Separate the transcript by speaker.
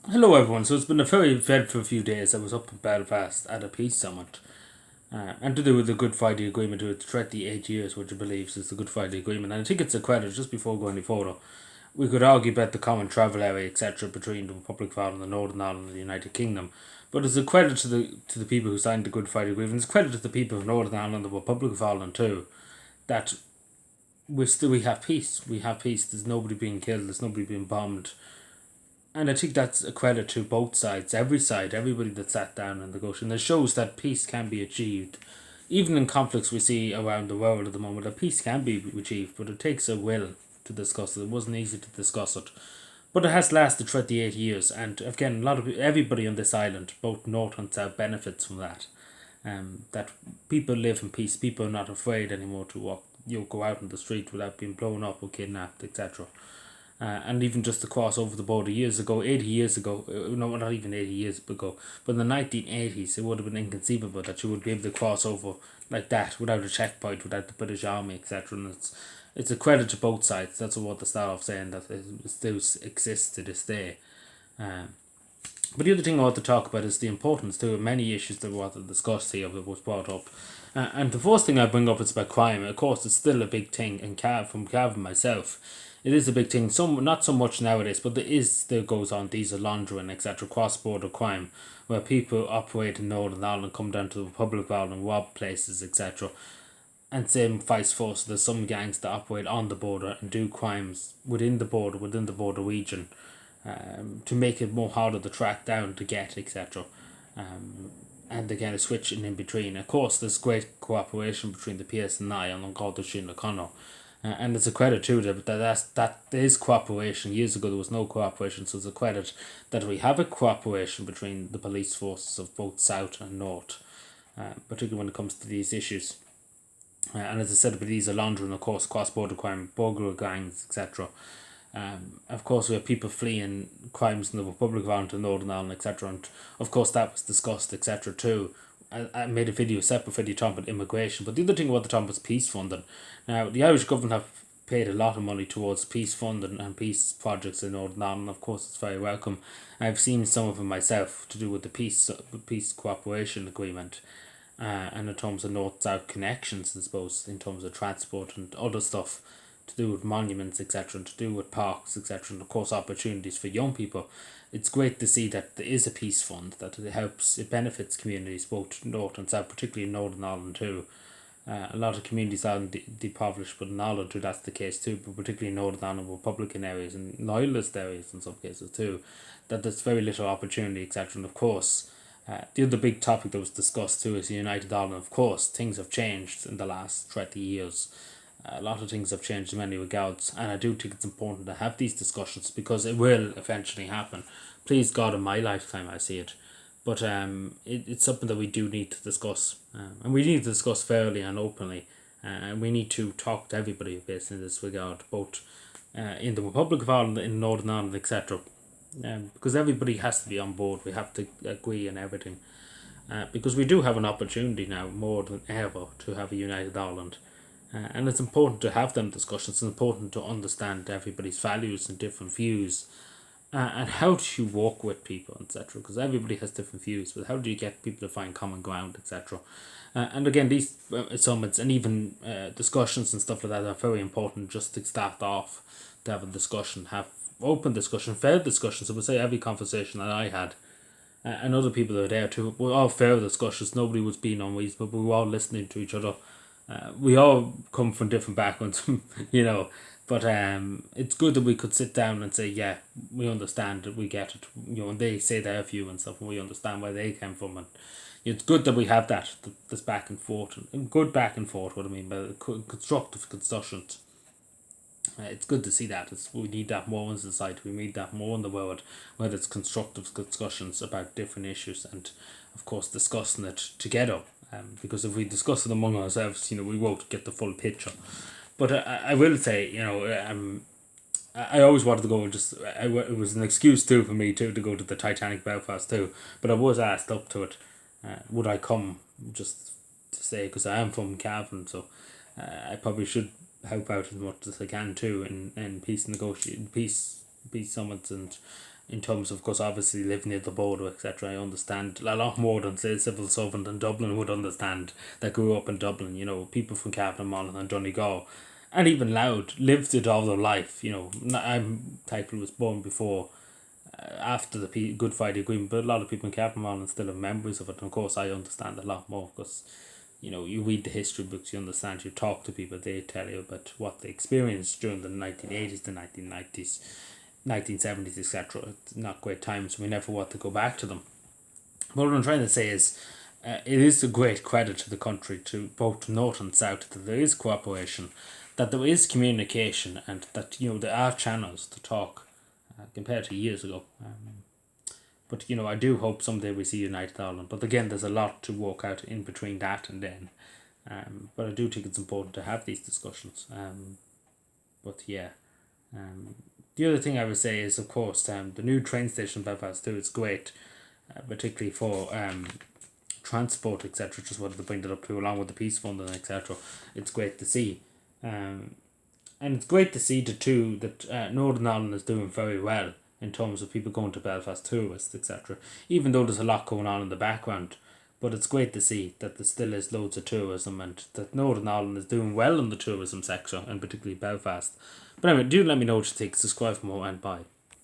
Speaker 1: Hello, everyone. So it's been a very eventful few days. I was up in Belfast at a peace summit, and to do with the Good Friday Agreement, to threat the 8 years, which I believe is the Good Friday Agreement. And I think it's a credit, just before going any further, we could argue about the common travel area, etc., between the Republic of Ireland, the Northern Ireland, and the United Kingdom. But it's a credit to the people who signed the Good Friday Agreement. It's a credit to the people of Northern Ireland and the Republic of Ireland too, that we have peace. We have peace. There's nobody being killed. There's nobody being bombed, and I think that's a credit to both sides, every side, everybody that sat down and negotiated. And it shows that peace can be achieved. Even in conflicts we see around the world at the moment, that peace can be achieved, but it takes a will to discuss it. It wasn't easy to discuss it. But it has lasted 28 years, and again, everybody on this island, both North and South, benefits from that. That people live in peace, people are not afraid anymore to walk, go out in the street without being blown up or kidnapped, etc. And even just to cross over the border years ago, 80 years ago, no, not even 80 years ago, but in the 1980s, it would have been inconceivable that you would be able to cross over like that without a checkpoint, without the British Army, etc. And it's a credit to both sides. That's what I want to start off saying, that it still exists to this day. Um, but the other thing I want to talk about is the importance too of many issues that we want to discuss here that was brought up. And the first thing I bring up is about crime. Of course, it's still a big thing, and from Cavan myself, it is a big thing. Some not so much nowadays, but there is still goes on diesel laundering, etc. Cross border crime, where people operate in Northern Ireland, come down to the Republic of Ireland, rob places, etc. And same vice versa. There's some gangs that operate on the border and do crimes within the border region, to make it more harder to track down, to get, etc. Um, and again, a switching in between. Of course, there's great cooperation between the PSNI and Garda Síochána O'Connor. And it's a credit to them that there is cooperation. Years ago there was no cooperation, so it's a credit that we have a cooperation between the police forces of both South and North, particularly when it comes to these issues. And as I said, with these are laundering, of course, cross border crime, burglar gangs, etc. Of course, we have people fleeing crimes in the Republic of Ireland to Northern Ireland, etc. And of course, that was discussed, etc. too. I made a separate video talking about immigration. But the other thing I want to talk about is peace funding. Now, the Irish government have paid a lot of money towards peace funding and peace projects in Northern Ireland. Of course, it's very welcome. I've seen some of them myself to do with the peace cooperation agreement, and in terms of north south connections, I suppose, in terms of transport and other stuff to do with monuments, etc., and to do with parks, etc., and of course opportunities for young people. It's great to see that there is a peace fund, that it benefits communities both north and south, particularly in Northern Ireland too. A lot of communities are depoverished, but in Ireland too that's the case too, but particularly in Northern Ireland, Republican areas and loyalist areas in some cases too, that there's very little opportunity, etc. And of course, the other big topic that was discussed too is United Ireland. Of course, things have changed in the last 30 years. A lot of things have changed in many regards, and I do think it's important to have these discussions because it will eventually happen. Please God, in my lifetime, I see it. But it's something that we do need to discuss, and we need to discuss fairly and openly, and we need to talk to everybody based in this regard, both in the Republic of Ireland, in Northern Ireland, etc. Because everybody has to be on board. We have to agree on everything, because we do have an opportunity now more than ever to have a united Ireland. And it's important to have them discussions. It's important to understand everybody's values and different views, and how do you work with people, etc. Because everybody has different views, but how do you get people to find common ground, etc. And again, these summits and even discussions and stuff like that are very important, just to start off, to have a discussion, have open discussion, fair discussion. So, I would say every conversation that I had, and other people that were there too, were all fair discussions. Nobody was being unreasonable, but we were all listening to each other. We all come from different backgrounds, you know, but it's good that we could sit down and say, yeah, we understand it, we get it, and they say their view and stuff, and we understand where they came from, and it's good that we have this back and forth, and good back and forth. What I mean by constructive discussions. It's good to see that. We need that more in society. We need that more in the world, whether it's constructive discussions about different issues, and of course discussing it together. Because if we discuss it among ourselves, we won't get the full picture. But I will say, I always wanted to go and it was an excuse too for me too to go to the Titanic Belfast too. But I was asked up to it, would I come just to say, because I am from Cavan, so I probably should help out as much as I can too in peace negotiation, peace summits, and in terms of course obviously living near the border, etc. I understand a lot more than say civil servant in Dublin would understand that grew up in Dublin. You know, people from Cavan and Donegal and even Loud lived it all their life. You know, I'm thankful was born before after the Good Friday Agreement, but a lot of people in Cavan still have memories of it, and of course I understand a lot more because you know, you read the history books, you understand, you talk to people, they tell you about what they experienced during the 1980s, the 1990s, 1970s, etc. It's not great times, we never want to go back to them. But what I'm trying to say is, it is a great credit to the country, to both North and South, that there is cooperation, that there is communication, and that, you know, there are channels to talk compared to years ago. But, you know, I do hope someday we see United Ireland. But again, there's a lot to work out in between that and then. But I do think it's important to have these discussions. But yeah. The other thing I would say is, of course, the new train station in Belfast too, it's great, particularly for transport, etc. Just wanted to bring that up too, along with the Peace Fund and etc. It's great to see. And it's great to see that Northern Ireland is doing very well in terms of people going to Belfast, tourists, etc. Even though there's a lot going on in the background, but it's great to see that there still is loads of tourism and that Northern Ireland is doing well in the tourism sector, and particularly Belfast. But anyway, do let me know what you think. Subscribe for more, and bye.